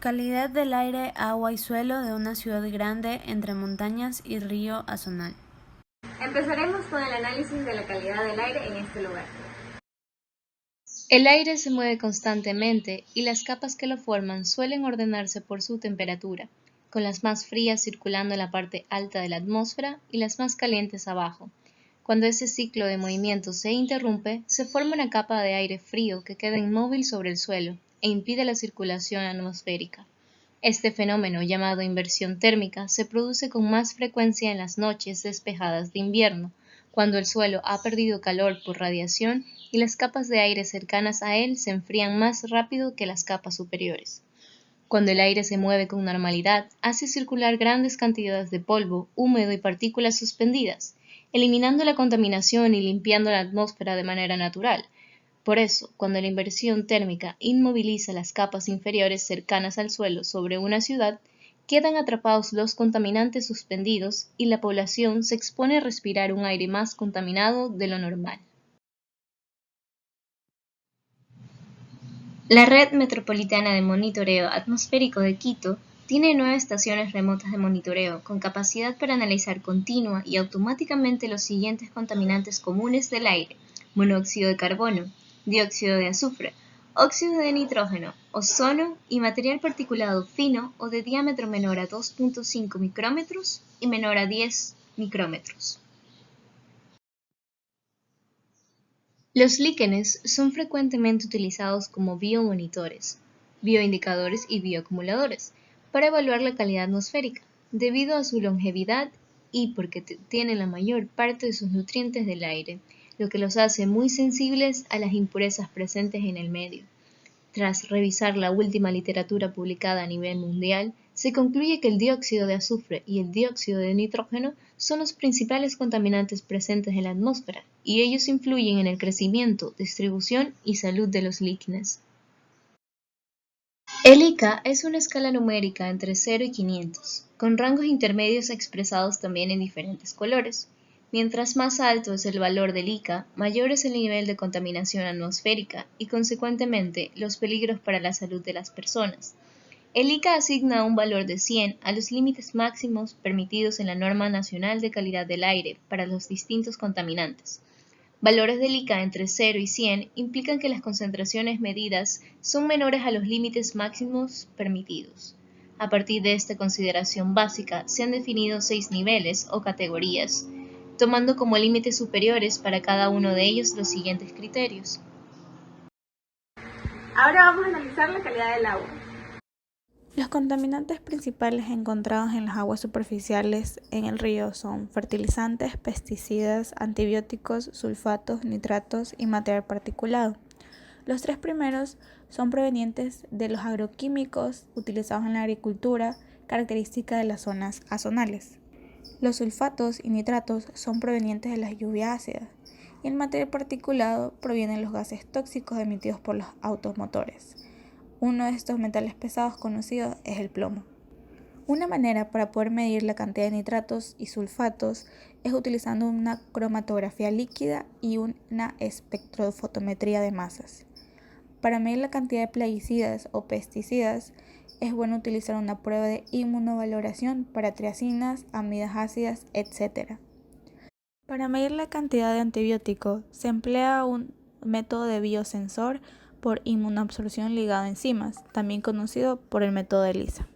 Calidad del aire, agua y suelo de una ciudad grande entre montañas y río Azonal. Empezaremos con el análisis de la calidad del aire en este lugar. El aire se mueve constantemente y las capas que lo forman suelen ordenarse por su temperatura, con las más frías circulando en la parte alta de la atmósfera y las más calientes abajo. Cuando ese ciclo de movimiento se interrumpe, se forma una capa de aire frío que queda inmóvil sobre el suelo e impide la circulación atmosférica. Este fenómeno, llamado inversión térmica, se produce con más frecuencia en las noches despejadas de invierno, cuando el suelo ha perdido calor por radiación y las capas de aire cercanas a él se enfrían más rápido que las capas superiores. Cuando el aire se mueve con normalidad, hace circular grandes cantidades de polvo, húmedo y partículas suspendidas, eliminando la contaminación y limpiando la atmósfera de manera natural. Por eso, cuando la inversión térmica inmoviliza las capas inferiores cercanas al suelo sobre una ciudad, quedan atrapados los contaminantes suspendidos y la población se expone a respirar un aire más contaminado de lo normal. La Red Metropolitana de Monitoreo Atmosférico de Quito tiene 9 estaciones remotas de monitoreo con capacidad para analizar continua y automáticamente los siguientes contaminantes comunes del aire: monóxido de carbono, dióxido de azufre, óxido de nitrógeno, ozono y material particulado fino o de diámetro menor a 2.5 micrómetros y menor a 10 micrómetros. Los líquenes son frecuentemente utilizados como biomonitores, bioindicadores y bioacumuladores para evaluar la calidad atmosférica, debido a su longevidad y porque tienen la mayor parte de sus nutrientes del aire, lo que los hace muy sensibles a las impurezas presentes en el medio. Tras revisar la última literatura publicada a nivel mundial, se concluye que el dióxido de azufre y el dióxido de nitrógeno son los principales contaminantes presentes en la atmósfera, y ellos influyen en el crecimiento, distribución y salud de los líquenes. El ICA es una escala numérica entre 0 y 500, con rangos intermedios expresados también en diferentes colores. Mientras más alto es el valor del ICA, mayor es el nivel de contaminación atmosférica y, consecuentemente, los peligros para la salud de las personas. El ICA asigna un valor de 100 a los límites máximos permitidos en la Norma Nacional de Calidad del Aire para los distintos contaminantes. Valores del ICA entre 0 y 100 implican que las concentraciones medidas son menores a los límites máximos permitidos. A partir de esta consideración básica, se han definido 6 niveles o categorías, tomando como límites superiores para cada uno de ellos los siguientes criterios. Ahora vamos a analizar la calidad del agua. Los contaminantes principales encontrados en las aguas superficiales en el río son fertilizantes, pesticidas, antibióticos, sulfatos, nitratos y material particulado. Los tres primeros son provenientes de los agroquímicos utilizados en la agricultura, característica de las zonas azonales. Los sulfatos y nitratos son provenientes de las lluvias ácidas, y el material particulado proviene de los gases tóxicos emitidos por los automotores. Uno de estos metales pesados conocidos es el plomo. Una manera para poder medir la cantidad de nitratos y sulfatos es utilizando una cromatografía líquida y una espectrofotometría de masas. Para medir la cantidad de plaguicidas o pesticidas, es bueno utilizar una prueba de inmunovaloración para triacinas, amidas ácidas, etc. Para medir la cantidad de antibiótico, se emplea un método de biosensor por inmunoabsorción ligado a enzimas, también conocido por el método de ELISA.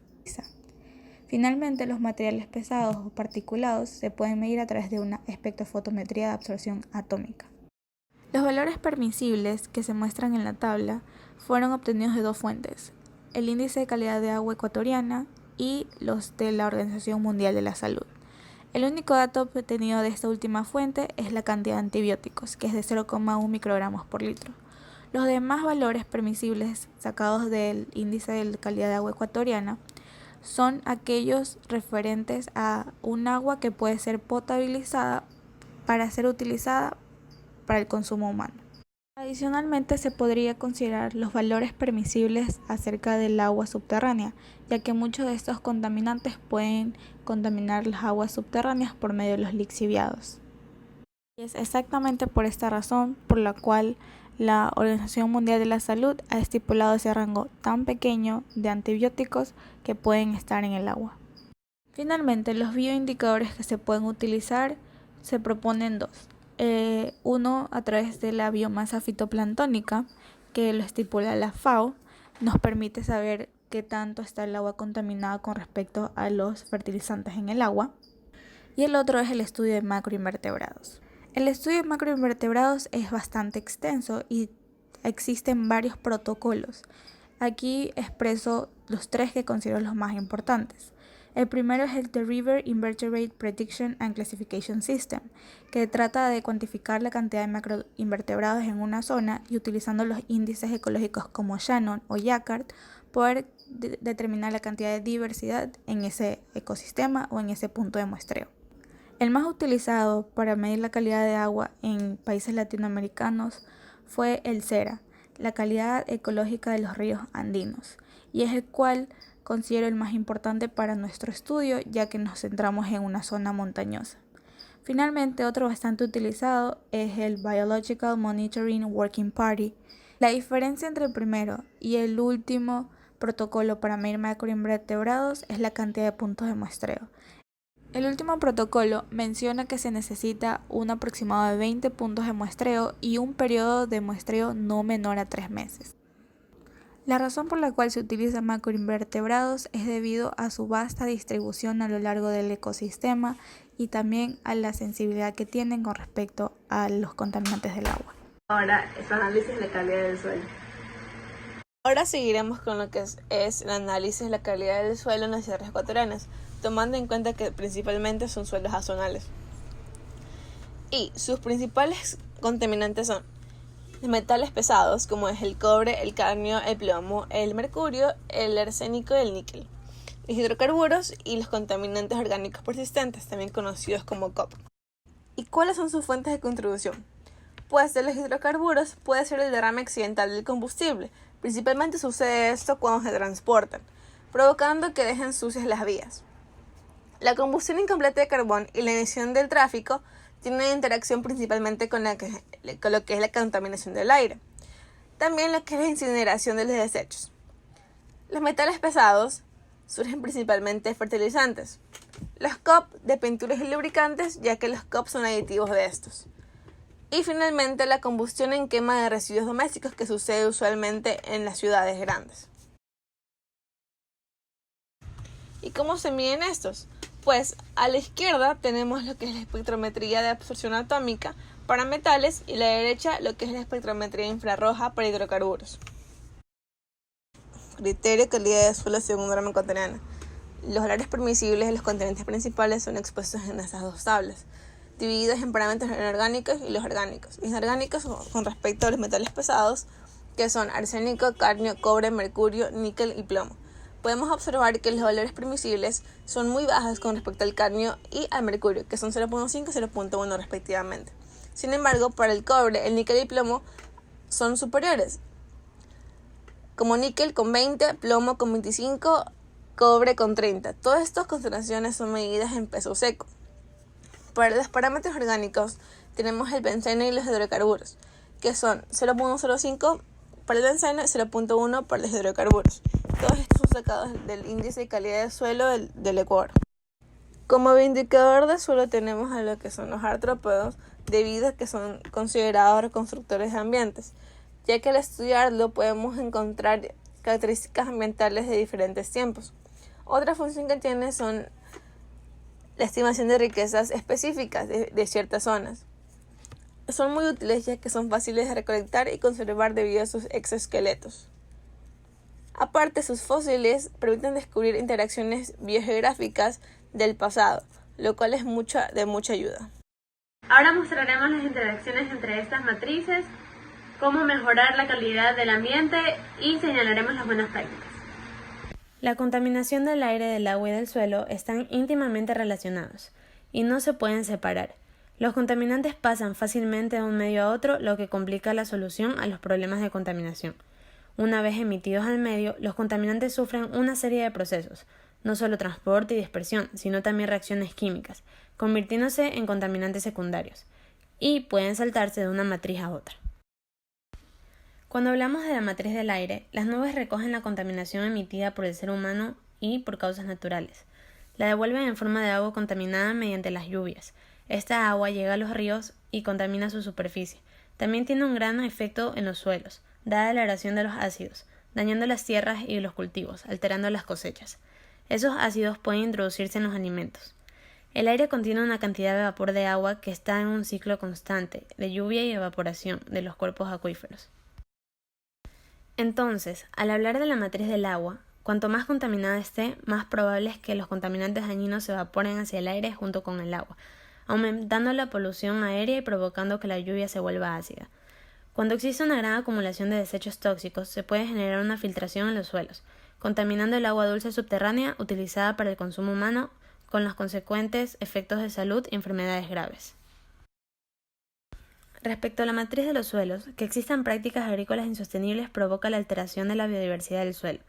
Finalmente, los materiales pesados o particulados se pueden medir a través de una espectrofotometría de absorción atómica. Los valores permisibles que se muestran en la tabla fueron obtenidos de dos fuentes: el Índice de Calidad de Agua Ecuatoriana y los de la Organización Mundial de la Salud. El único dato obtenido de esta última fuente es la cantidad de antibióticos, que es de 0,1 microgramos por litro. Los demás valores permisibles sacados del Índice de Calidad de Agua Ecuatoriana son aquellos referentes a un agua que puede ser potabilizada para ser utilizada para el consumo humano. Adicionalmente, se podría considerar los valores permisibles acerca del agua subterránea, ya que muchos de estos contaminantes pueden contaminar las aguas subterráneas por medio de los lixiviados. Y es exactamente por esta razón por la cual La Organización Mundial de la Salud ha estipulado ese rango tan pequeño de antibióticos que pueden estar en el agua. Finalmente, los bioindicadores que se pueden utilizar se proponen dos. Uno a través de la biomasa fitoplanctónica, que lo estipula la FAO, nos permite saber qué tanto está el agua contaminada con respecto a los fertilizantes en el agua. Y el otro es el estudio de macroinvertebrados. El estudio de macroinvertebrados es bastante extenso y existen varios protocolos. Aquí expreso los tres que considero los más importantes. El primero es el The River Invertebrate Prediction and Classification System, que trata de cuantificar la cantidad de macroinvertebrados en una zona y utilizando los índices ecológicos como Shannon o Yakart, poder determinar la cantidad de diversidad en ese ecosistema o en ese punto de muestreo. El más utilizado para medir la calidad de agua en países latinoamericanos fue el CERA, la calidad ecológica de los ríos andinos, y es el cual considero el más importante para nuestro estudio, ya que nos centramos en una zona montañosa. Finalmente, otro bastante utilizado es el Biological Monitoring Working Party. La diferencia entre el primero y el último protocolo para medir macroinvertebrados es la cantidad de puntos de muestreo. El último protocolo menciona que se necesita un aproximado de 20 puntos de muestreo y un periodo de muestreo no menor a 3 meses. La razón por la cual se utilizan macroinvertebrados es debido a su vasta distribución a lo largo del ecosistema y también a la sensibilidad que tienen con respecto a los contaminantes del agua. Ahora es análisis de calidad del suelo. Ahora seguiremos con lo que es el análisis de la calidad del suelo en las sierras ecuatorianas, tomando en cuenta que principalmente son suelos azonales. Y sus principales contaminantes son los metales pesados, como es el cobre, el cadmio, el plomo, el mercurio, el arsénico y el níquel. Los hidrocarburos y los contaminantes orgánicos persistentes, también conocidos como COP. ¿Y cuáles son sus fuentes de contribución? Pues de los hidrocarburos puede ser el derrame accidental del combustible. Principalmente sucede esto cuando se transportan, provocando que dejen sucias las vías. La combustión incompleta de carbón y la emisión del tráfico tienen interacción principalmente con lo que es la contaminación del aire. También lo que es la incineración de los desechos. Los metales pesados surgen principalmente de fertilizantes. Los COP de pinturas y lubricantes, ya que los COP son aditivos de estos. Y finalmente la combustión en quema de residuos domésticos que sucede usualmente en las ciudades grandes. ¿Y cómo se miden estos? Pues a la izquierda tenemos lo que es la espectrometría de absorción atómica para metales y a la derecha lo que es la espectrometría infrarroja para hidrocarburos. Criterio de calidad de suelo según norma ecuatoriana. Los valores permisibles de los contaminantes principales son expuestos en estas dos tablas, divididos en parámetros inorgánicos y los orgánicos. Los inorgánicos con respecto a los metales pesados, que son arsénico, cadmio, cobre, mercurio, níquel y plomo. Podemos observar que los valores permisibles son muy bajos con respecto al cadmio y al mercurio, que son 0.5 y 0.1 respectivamente. Sin embargo, para el cobre, el níquel y plomo son superiores, como níquel con 20, plomo con 25, cobre con 30. Todas estas concentraciones son medidas en peso seco. Para los parámetros orgánicos tenemos el benceno y los hidrocarburos, que son 0.05 para el benceno y 0.1 para los hidrocarburos. Todos estos son sacados del índice de calidad de suelo del Ecuador. Como indicador de suelo tenemos a lo que son los artrópodos, debido a que son considerados reconstructores de ambientes, ya que al estudiarlo podemos encontrar características ambientales de diferentes tiempos. Otra función que tiene son la estimación de riquezas específicas de ciertas zonas. Son muy útiles ya que son fáciles de recolectar y conservar debido a sus exoesqueletos. Aparte, sus fósiles permiten descubrir interacciones biogeográficas del pasado, lo cual es de mucha ayuda. Ahora mostraremos las interacciones entre estas matrices, cómo mejorar la calidad del ambiente y señalaremos las buenas prácticas. La contaminación del aire, del agua y del suelo están íntimamente relacionados y no se pueden separar. Los contaminantes pasan fácilmente de un medio a otro, lo que complica la solución a los problemas de contaminación. Una vez emitidos al medio, los contaminantes sufren una serie de procesos, no solo transporte y dispersión, sino también reacciones químicas, convirtiéndose en contaminantes secundarios, y pueden saltarse de una matriz a otra. Cuando hablamos de la matriz del aire, las nubes recogen la contaminación emitida por el ser humano y por causas naturales. La devuelven en forma de agua contaminada mediante las lluvias. Esta agua llega a los ríos y contamina su superficie. También tiene un gran efecto en los suelos, dada la erosión de los ácidos, dañando las tierras y los cultivos, alterando las cosechas. Esos ácidos pueden introducirse en los alimentos. El aire contiene una cantidad de vapor de agua que está en un ciclo constante de lluvia y evaporación de los cuerpos acuíferos. Entonces, al hablar de la matriz del agua, cuanto más contaminada esté, más probable es que los contaminantes dañinos se evaporen hacia el aire junto con el agua, aumentando la polución aérea y provocando que la lluvia se vuelva ácida. Cuando existe una gran acumulación de desechos tóxicos, se puede generar una filtración en los suelos, contaminando el agua dulce subterránea utilizada para el consumo humano, con los consecuentes efectos de salud y enfermedades graves. Respecto a la matriz de los suelos, que existan prácticas agrícolas insostenibles provoca la alteración de la biodiversidad del suelo,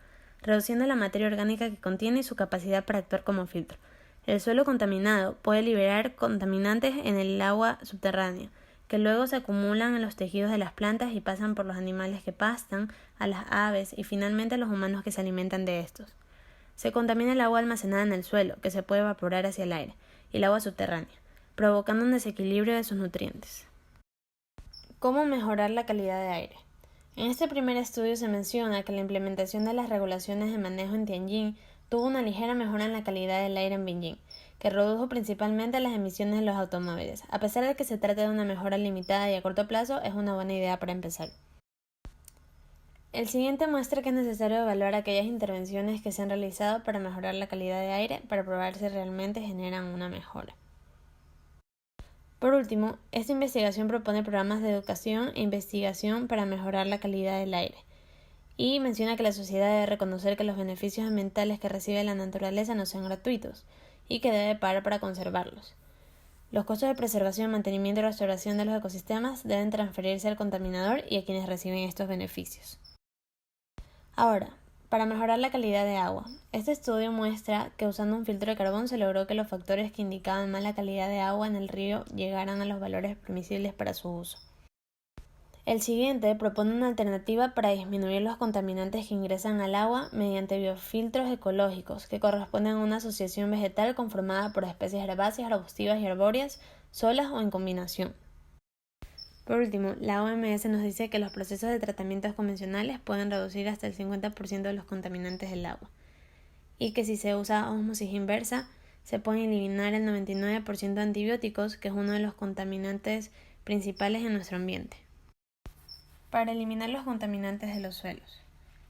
reduciendo la materia orgánica que contiene y su capacidad para actuar como filtro. El suelo contaminado puede liberar contaminantes en el agua subterránea, que luego se acumulan en los tejidos de las plantas y pasan por los animales que pastan, a las aves y finalmente a los humanos que se alimentan de estos. Se contamina el agua almacenada en el suelo, que se puede evaporar hacia el aire, y el agua subterránea, provocando un desequilibrio de sus nutrientes. ¿Cómo mejorar la calidad de aire? En este primer estudio se menciona que la implementación de las regulaciones de manejo en Tianjin tuvo una ligera mejora en la calidad del aire en Beijing, que redujo principalmente las emisiones de los automóviles. A pesar de que se trata de una mejora limitada y a corto plazo, es una buena idea para empezar. El siguiente muestra que es necesario evaluar aquellas intervenciones que se han realizado para mejorar la calidad de aire para probar si realmente generan una mejora. Por último, esta investigación propone programas de educación e investigación para mejorar la calidad del aire y menciona que la sociedad debe reconocer que los beneficios ambientales que recibe la naturaleza no son gratuitos y que debe pagar para conservarlos. Los costos de preservación, mantenimiento y restauración de los ecosistemas deben transferirse al contaminador y a quienes reciben estos beneficios. Ahora, para mejorar la calidad de agua, este estudio muestra que usando un filtro de carbón se logró que los factores que indicaban mala calidad de agua en el río llegaran a los valores permisibles para su uso. El siguiente propone una alternativa para disminuir los contaminantes que ingresan al agua mediante biofiltros ecológicos que corresponden a una asociación vegetal conformada por especies herbáceas, arbustivas y arbóreas, solas o en combinación. Por último, la OMS nos dice que los procesos de tratamientos convencionales pueden reducir hasta el 50% de los contaminantes del agua y que si se usa ósmosis inversa se pueden eliminar el 99% de antibióticos, que es uno de los contaminantes principales en nuestro ambiente. Para eliminar los contaminantes de los suelos.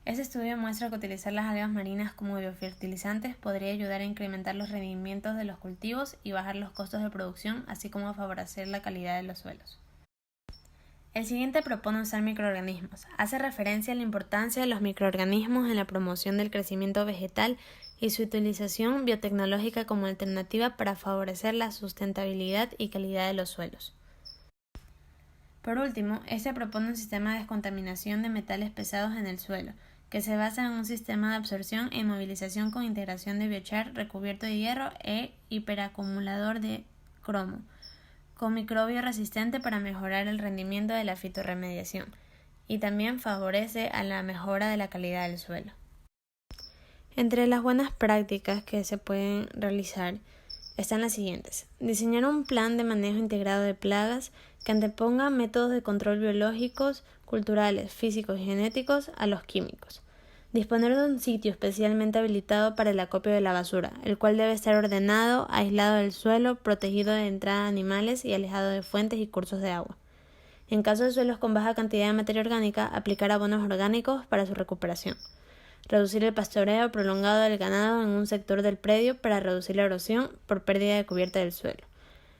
Este estudio muestra que utilizar las algas marinas como biofertilizantes podría ayudar a incrementar los rendimientos de los cultivos y bajar los costos de producción, así como a favorecer la calidad de los suelos. El siguiente propone usar microorganismos. Hace referencia a la importancia de los microorganismos en la promoción del crecimiento vegetal y su utilización biotecnológica como alternativa para favorecer la sustentabilidad y calidad de los suelos. Por último, este propone un sistema de descontaminación de metales pesados en el suelo, que se basa en un sistema de absorción e inmovilización con integración de biochar recubierto de hierro e hiperacumulador de cromo, con microbio resistente para mejorar el rendimiento de la fitorremediación y también favorece a la mejora de la calidad del suelo. Entre las buenas prácticas que se pueden realizar están las siguientes: diseñar un plan de manejo integrado de plagas que anteponga métodos de control biológicos, culturales, físicos y genéticos a los químicos. Disponer de un sitio especialmente habilitado para el acopio de la basura, el cual debe estar ordenado, aislado del suelo, protegido de entrada de animales y alejado de fuentes y cursos de agua. En caso de suelos con baja cantidad de materia orgánica, aplicar abonos orgánicos para su recuperación. Reducir el pastoreo prolongado del ganado en un sector del predio para reducir la erosión por pérdida de cubierta del suelo.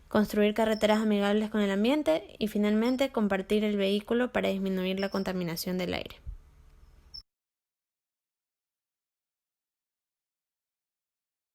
Construir carreteras amigables con el ambiente y finalmente compartir el vehículo para disminuir la contaminación del aire.